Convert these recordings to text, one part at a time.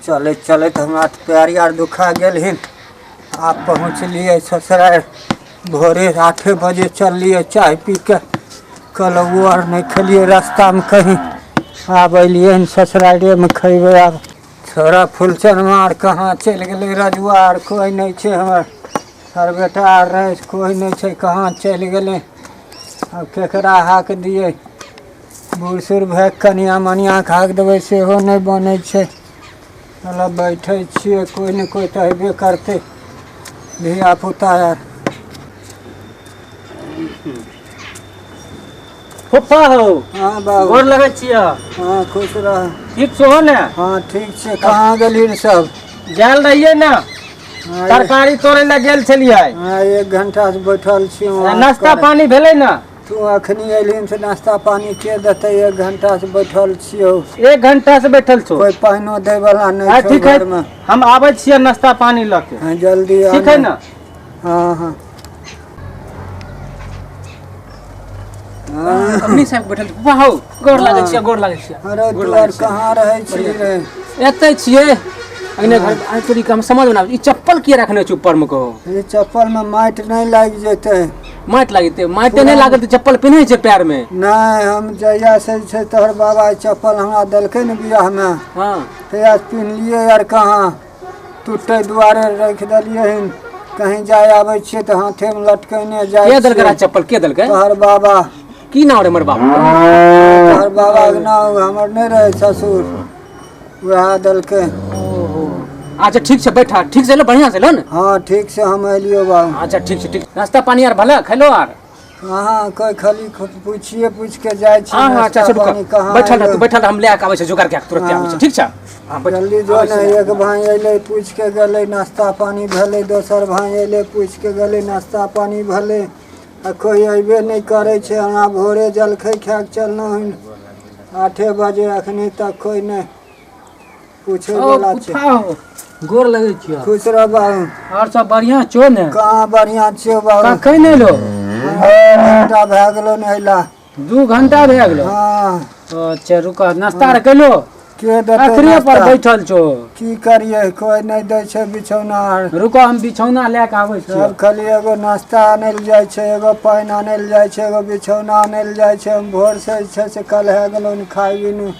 चले चले तो हमारा पैर यार दुखा गेल हिन। आप पहुँचलिए ससुराल भोरे 8 बजे चलिए चाय पी के। कल वो और नहीं खलिए रास्ता में कहीं आब अलिए ससुराले में खेबे। आब छोरा फुलचन मार कहाँ चल गए रजुआ आर कोई नहीं छे हमार सर बेटा आर रहे कोई नहीं छे कहाँ चल गए। अब केकरा हाक दिए बूढ़ सूढ़ भै कनिया मनिया हाक देवे सेहो नहीं बने छे। चल बैठे छे कोई न कोई तो हेबे करते धिया पुता यार। फुफा हो। हाँ बाबू गोर लगे छिया। हाँ खुश रह। ठीक छो ने? हाँ ठीक छे। कहाँ गेली सब? गेल रहिए ना तरकारी तोड़े ला गेल छलिए। हाँ 1 घंटा से बैठल छी। नाश्ता पानी भेलै ना? तू अखनी अलिन से नाश्ता पानी के देते? 1 घंटा से बैठल छियो। 1 घंटा से बैठल छो? कोई पानो दे वाला नहीं छो घर में। हम आवे छिए नाश्ता पानी लेके। हाँ जल्दी आ। ठीक है ना? हाँ हाँ अपनी साहब बैठल फुफा हो। गोर लागे छिए गोर लागे छिए। अरे तू और कहाँ रहे छी रे? एते छिए अगने घर आई तोरी काम समझ ना। ई चप्पल किए रखने छ ऊपर में कहो? ये चप्पल में माट नहीं लाग जेते? माट लागते? माटे नहीं लागल त चप्पल पिन्हे छ पैर में? नहीं हम जहिया से छे तोहर बाबा चप्पल हमरा देलके न बियाह में। हां तहिया पिन्हलिए यार कहाँ टूटे दुआरे रख देलिए हन। कहीं जाए आवे छे त हाथे में लटकने जाए। के देलके चप्पल? के देलके? तोहर बाबा। की नाम रे हमर बाबा? तोहर बाबा के नाम हमर नहीं रहे ससुर वह देलके। अच्छा ठीक से बैठा। ठीक से लो बढ़िया से लो न। हाँ ठीक से हम अलियो बाबू। अच्छा ठीक से ठीक। नाश्ता पानी यार भला खैलो यार? हाँ कोई खाली पूछ के जाए छी। हां अच्छा रुक बैठल रह। तू बैठल हम ले आके आवे छ जोगार के तुरंत आवे छ। ठीक छ? हां जल्दी जो ना। एक भाई अइले पूछ के गले नाश्ता पानी भले। दोसर भाई अइले पूछ के गले नाश्ता पानी भले। आ कोई अइबे नहीं करे छे। हमरा भोरे जलखै खा के चलना हन 8 बजे अखनी तक कोई नहीं पूछे वाला छे। गोर लगे छियो। खुश रह बाबू। और सब बढ़िया छो ने? कहाँ बढ़िया छे बाबू। कखै नहीं लो? 2 घंटा भए गेलो नहिला। 2 घंटा भए गेलो? हाँ अच्छा रुक नाश्ता रे कलो? के देते? अखरिया पर बैठल छो। की करिए कोई नहीं दे छे बिछौना। रुको हम बिछौना ले के आवे छी। सब खाली एगो नाश्ता आनल जाए छे एगो पानी आनल जाए छे एगो बिछौना आनल जाए छे। हम भोर से कल है गेलो न खाई बिनु।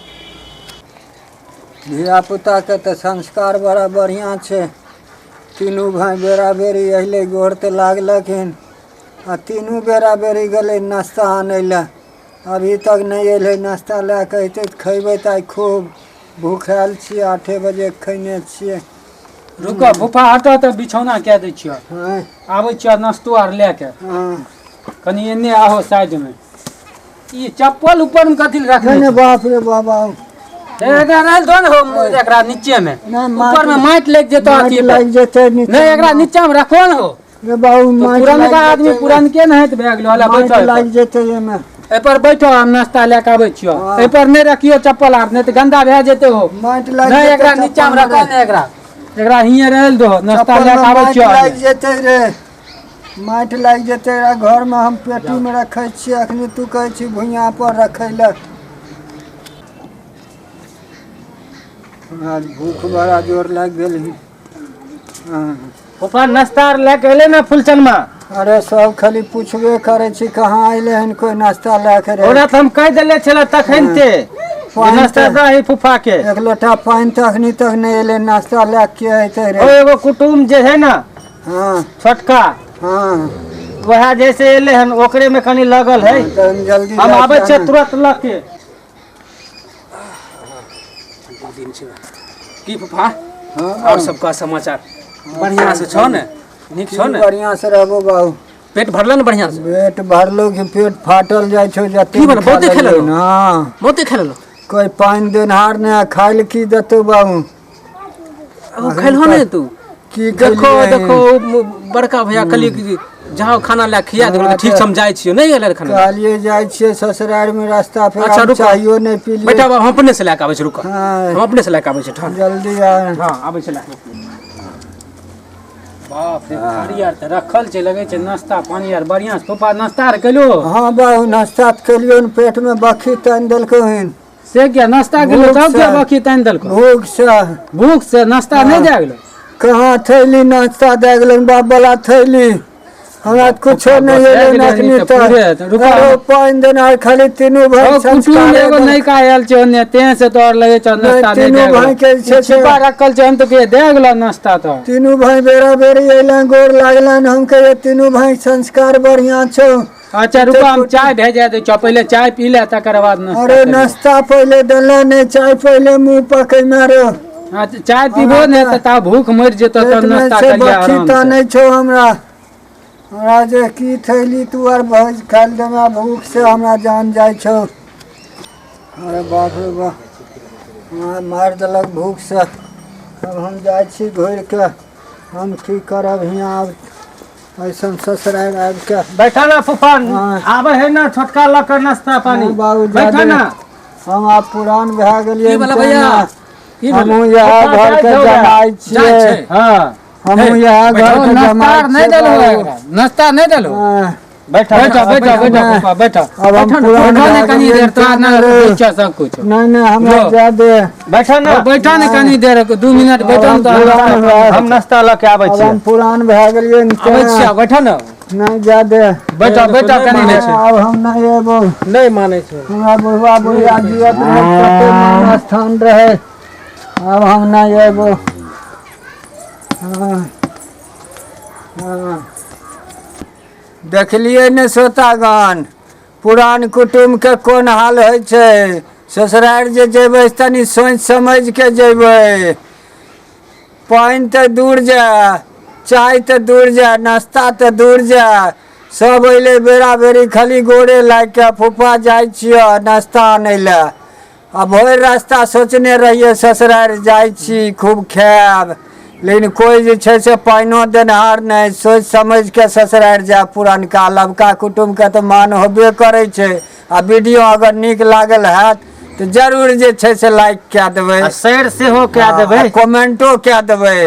धिया पुता के तो संस्कार बड़ा बढ़िया छे। तीनों भाई बेरा बेरी अइले गोर तो लागलक हन। आ तीनों बेरा बेरी गले नाश्ता आने ला। अभी तक नहीं अइले नाश्ता ला के अइते त खइबे त खूब भूखाल छी। 8 बजे खइने छिए। रुको फुफा हटो तो बिछौना के दे छियो। हाँ आवे छियो नाश्तो आर लेके। हाँ कनी एने आहो साइड में। ई चप्पल ऊपर में कथि रखने? बाप रे बाबा। एकरा रहल दो न हो एकरा नीचे में। ऊपर में माट लग जेतो अथी लग जेते नीचे। नहीं एकरा नीचा में रखो न हो। रे बाबू माट पुरानका आदमी पुरान के न है त भए गेलो। हला बैठो लग जेते एमे। ए पर बैठो हम नाश्ता लेके आवे छियो। ए पर नहीं रखियो चप्पल आर नहीं त गंदा भए जेते हो। माट लग नहीं एकरा नीचा में रखो न एकरा हिये रहल दो नाश्ता लेके आवे छियो। लग जेते रे माट लग जेते। घर में हम पेटी में रखे छी। अखनी तू कहे छी भुइया पर रखे ले। आज भूख बड़ा जोर लग गेल ही। फुफा नाश्ता लेके अइले ना फुलचन में? अरे सब खाली पूछबे करे छी कहाँ अइले हन कोई नाश्ता लेके रे। ओरा त हम कह देले छला तखन ते नाश्ता दही फुफा के। 1 लोटा पानी तक अखनी तक नहीं अइले नाश्ता लेके अइते रे। ओ एगो कुटुम जे है ना हाँ छोटका हाँ वह जैसे अइले हन ओकरे में कनी लगल है। जल्दी हम आवे छे तुरंत लके। की फुफा और सबका समाचार बढ़िया से छो ने? निक छो ने? बढ़िया से रहबो बाबू। पेट भरल न बढ़िया से? पेट भरलो कि पेट फाटल जाय छो जते। की बन बहुते खेललो? हां बहुते खेललो। कोई पानी देनहार ने खाइल की देतो बाबू। ओ खेलहो ने तू? की देखो देखो बड़का भैया कली जहाँ खाना ला खिया देबो ठीक समझाय छियो नहीं एले खाना? कालिए जाय छिए ससुराल में रास्ता पे। अच्छा रुको चाहियो नहीं पी लिए। बेटा हम अपने से लेके आबै छी। रुको हाँ। हम अपने से लेके आबै छी। ठहर जल्दी आ। हां आबै छी लेके। बाप रे थारी यार त रखल छै लगे छै नाश्ता पानी यार बढ़िया से। फुफा नाश्ता आर कइलो? हां बाबू नाश्ता त कलियो न। पेट में बखी तन देलको हन। से क्या नाश्ता के लिए तब क्या बाकी तन दल को भूख से नाश्ता नहीं दे गेलो कहाँ थैली नाश्ता दे गेलन बाप वाला थैली हमरा कुछो नहीं एले नखनी तो अरे पाइन देना खाली तीनों भाई संस्कार एगो नहीं का आयल छ ने ते से तोर लगे छ नाश्ता नहीं दे तीनों भाई के छे छिपा रखल छ हम तो के दे गेलो नाश्ता तो तीनों भाई बेरा बेरी एलन गोर लागलन हम के तीनों भाई संस्कार बढ़िया छो। अच्छा रुको हम चाय भेजा दे छ पहले चाय पी ले तकर बाद नाश्ता अरे नाश्ता पहले दला नहीं चाय पहले मुंह पकई मारो अच्छा चाय पीबो ने त ता भूख मर जेतो त नाश्ता कर ले आराम से नहीं छो हमरा जे की थैली तू आर भोज खाल देमा भूख से हमरा जान जाय छो। अरे बाप रे बाप मार देलक भूख से अब हम जाय छी घुर के हम की करब हियां आब ऐसन ससुराल आबि के बैठा ना फूफान आवे है ना छोटका लकर नाश्ता पानी बैठा ना हम आप पुरान भए गेलिए की बोला भैया हम यहाँ घर के जमाई छिए हां हम यहाँ घर के जमाई नहीं देलो नाश्ता नहीं देलो बैठा बैठा बैठा बैठा बैठा अब हम पुरान ने कनी देर तो ना बेचा सब कुछ नहीं हमरा जा दे बैठा ना बैठा ने कनी देर 2 मिनट बैठा तो हम नाश्ता लेके आबै छी हम पुरान भए गेलिए आबै छी बैठा ना नहीं जा दे बैठा बैठा कनी ने अब हम नहीं एबो नहीं माने छै हमरा बुढ़वा बुढ़िया जियत कते मान स्थान रहे अब हम नहीं एबो देखलिए ने श्रोतागण पुरान कुटुम्ब के कोन हाल होइ छै ससुराल जे जेबै तनी सोच समझ के जेबै पानि तो दूर जा चाय तो दूर जा नाश्ता तो दूर जा सब अइले बेरा बेरी खाली गोरे लाग के फूफा जाइ छियै नाश्ता आनै लए आ भरि रास्ता सोचने रहिए ससुराल जाइ छी खूब खायब लेकिन कोई जे छै से पानिओ देनहार नहीं सोच समझ के ससुराल जाय पुरनका लबका कुटुम्ब के तो मान होबे करै छै आ वीडियो अगर नीक लागल हैत तो जरूर जे छै से लाइक कए देबै शेयर सेहो कए देबै कमेंटो कए देबै।